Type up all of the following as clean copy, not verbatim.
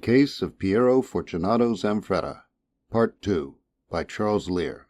Case of Piero Fortunato Zanfretta, Part 2, by Charles Lear.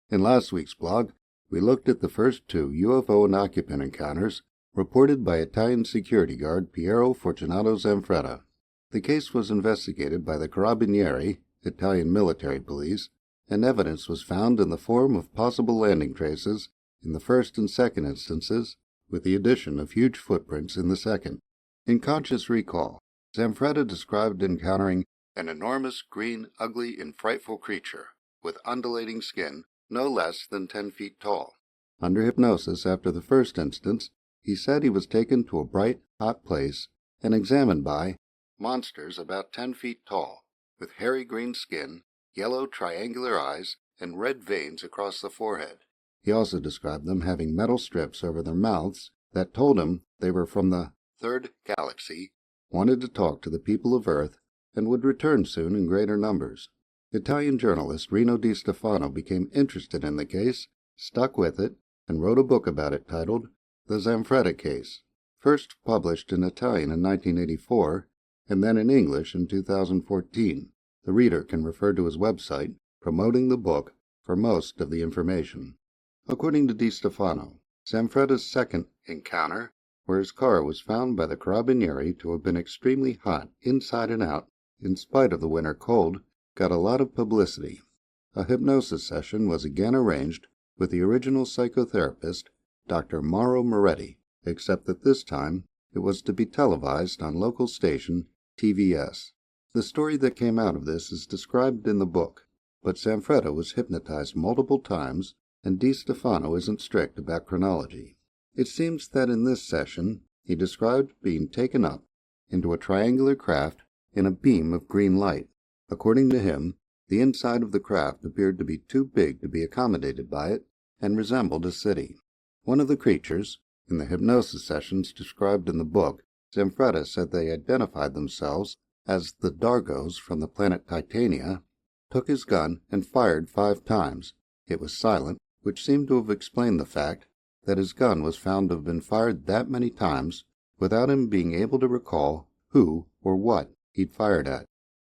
In last week's blog, we looked at the first two UFO and occupant encounters reported by Italian security guard Piero Fortunato Zanfretta. The case was investigated by the Carabinieri, Italian military police, and evidence was found in the form of possible landing traces in the first and second instances, with the addition of huge footprints in the second. In conscious recall, Zanfretta described encountering an enormous, green, ugly, and frightful creature with undulating skin no less than 10 feet tall. Under hypnosis after the first instance, he said he was taken to a bright, hot place and examined by monsters about 10 feet tall, with hairy green skin, yellow triangular eyes, and red veins across the forehead. He also described them having metal strips over their mouths that told him they were from the third galaxy, wanted to talk to the people of Earth, and would return soon in greater numbers. Italian journalist Rino Di Stefano became interested in the case, stuck with it, and wrote a book about it titled The Zanfretta Case, first published in Italian in 1984, and then in English in 2014. The reader can refer to his website, promoting the book, for most of the information. According to Di Stefano, Zanfretta's second encounter, where his car was found by the Carabinieri to have been extremely hot inside and out, in spite of the winter cold, got a lot of publicity. A hypnosis session was again arranged with the original psychotherapist, Dr. Mauro Moretti, except that this time it was to be televised on local station TVS. The story that came out of this is described in the book, but Zanfretta was hypnotized multiple times, and Di Stefano isn't strict about chronology. It seems that in this session he described being taken up into a triangular craft in a beam of green light. According to him, the inside of the craft appeared to be too big to be accommodated by it and resembled a city. One of the creatures, in the hypnosis sessions described in the book, Zanfretta said they identified themselves as the Dargos from the planet Titania, took his gun and fired 5 times. It was silent, which seemed to have explained the fact that his gun was found to have been fired that many times without him being able to recall who or what he'd fired at.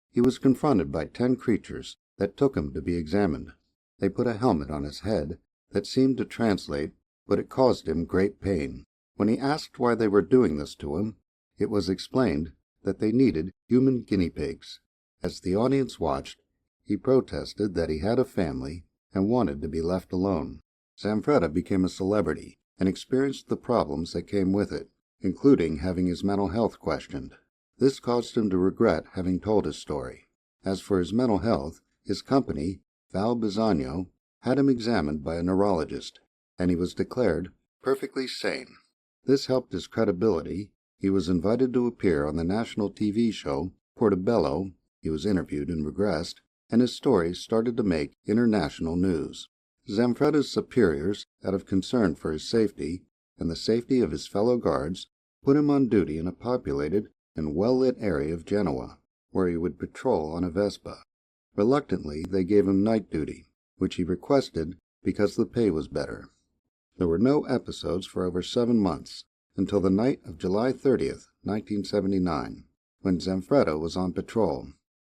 He was confronted by 10 creatures that took him to be examined. They put a helmet on his head that seemed to translate, but it caused him great pain. When he asked why they were doing this to him, it was explained that they needed human guinea pigs. As the audience watched, he protested that he had a family and wanted to be left alone. Zanfretta became a celebrity and experienced the problems that came with it, including having his mental health questioned. This caused him to regret having told his story. As for his mental health, his company, Val Bisogno, had him examined by a neurologist, and he was declared perfectly sane. This helped his credibility. He was invited to appear on the national TV show Portobello. He was interviewed and regressed, and his story started to make international news. Zanfretta's superiors, out of concern for his safety and the safety of his fellow guards, put him on duty in a populated and well-lit area of Genoa, where he would patrol on a Vespa. Reluctantly, they gave him night duty, which he requested because the pay was better. There were no episodes for over 7 months, until the night of July 30th, 1979, when Zanfretta was on patrol.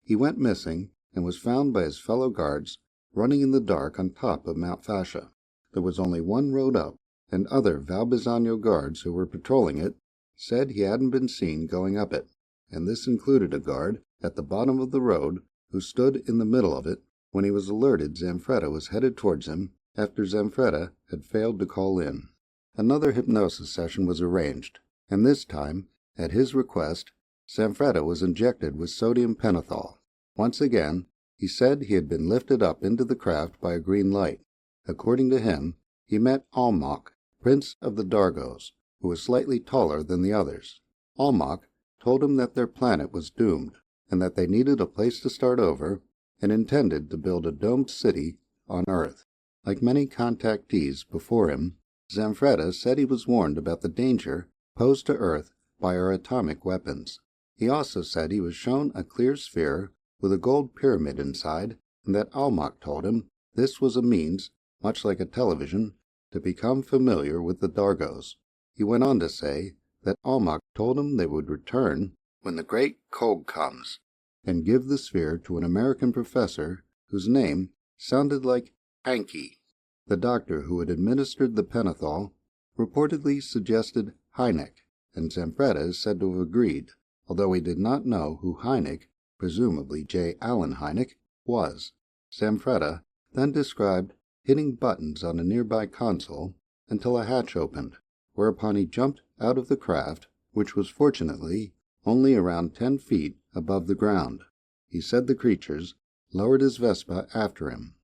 He went missing and was found by his fellow guards running in the dark on top of Mount Fascia. There was only one road up, and other Val Bisogno guards who were patrolling it said he hadn't been seen going up it, and this included a guard at the bottom of the road who stood in the middle of it when he was alerted Zanfretta was headed towards him after Zanfretta had failed to call in. Another hypnosis session was arranged, and this time, at his request, Zanfretta was injected with sodium pentothal. Once again, he said he had been lifted up into the craft by a green light. According to him, he met Almoc, Prince of the Dargos, who was slightly taller than the others. Almoc told him that their planet was doomed, and that they needed a place to start over, and intended to build a domed city on Earth. Like many contactees before him, Zanfretta said he was warned about the danger posed to Earth by our atomic weapons. He also said he was shown a clear sphere with a gold pyramid inside, and that Almoc told him this was a means, much like a television, to become familiar with the Dargos. He went on to say that Almoc told him they would return when the great cold comes, and give the sphere to an American professor whose name sounded like Hanky. The doctor who had administered the pentothal reportedly suggested Hynek, and Zanfretta is said to have agreed, although he did not know who Hynek, presumably J. Allen Hynek, was. Zanfretta then described hitting buttons on a nearby console until a hatch opened, whereupon he jumped out of the craft, which was fortunately only around 10 feet above the ground. He said the creatures lowered his Vespa after him.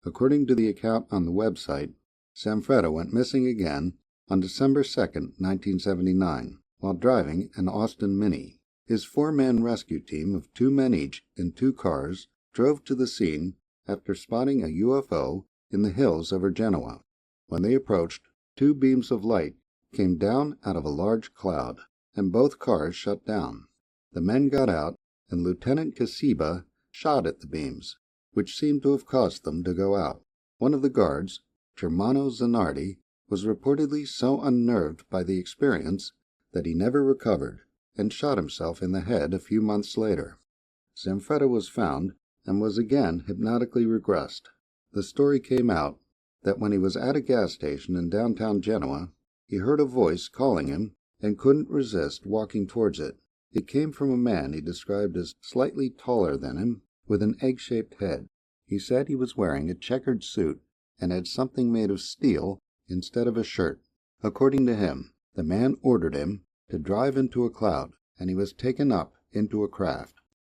According to the account on the website, Zanfretta went missing again on December 2, 1979, while driving an Austin Mini. His 4-man rescue team of 2 men each in 2 cars drove to the scene after spotting a UFO in the hills over Genoa. When they approached, 2 beams of light came down out of a large cloud, and both cars shut down. The men got out, and Lieutenant Casiba shot at the beams, which seemed to have caused them to go out. One of the guards, Germano Zanardi, was reportedly so unnerved by the experience that he never recovered and shot himself in the head a few months later. Zanfretta was found and was again hypnotically regressed. The story came out that when he was at a gas station in downtown Genoa, he heard a voice calling him and couldn't resist walking towards it. It came from a man he described as slightly taller than him, with an egg-shaped head. He said he was wearing a checkered suit and had something made of steel instead of a shirt. According to him, the man ordered him to drive into a cloud, and he was taken up into a craft.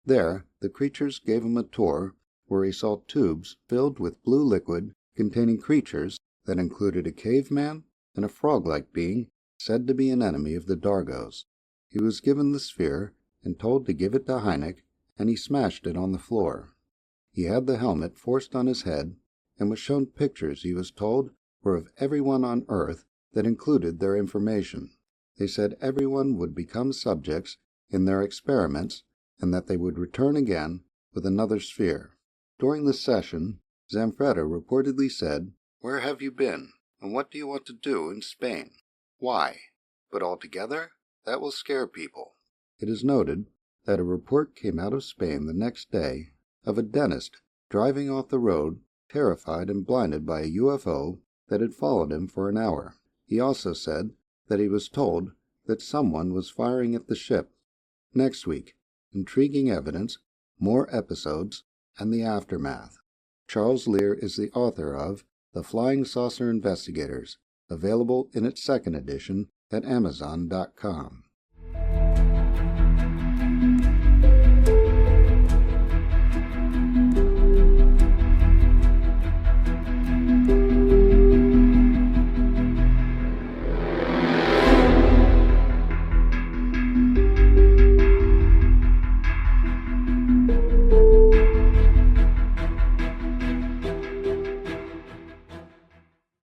There, the creatures gave him a tour where he saw tubes filled with blue liquid containing creatures that included a caveman and a frog-like being said to be an enemy of the Dargos. He was given the sphere and told to give it to Hynek, and he smashed it on the floor. He had the helmet forced on his head and was shown pictures he was told were of everyone on Earth that included their information. They said everyone would become subjects in their experiments and that they would return again with another sphere. During the session, Zanfretta reportedly said, "Where have you been, and what do you want to do in Spain? Why? But altogether, that will scare people." It is noted that a report came out of Spain the next day of a dentist driving off the road, terrified and blinded by a UFO that had followed him for an hour. He also said that he was told that someone was firing at the ship. Next week, intriguing evidence, more episodes, and the aftermath. Charles Lear is the author of The Flying Saucer Investigators, available in its 2nd edition at Amazon.com.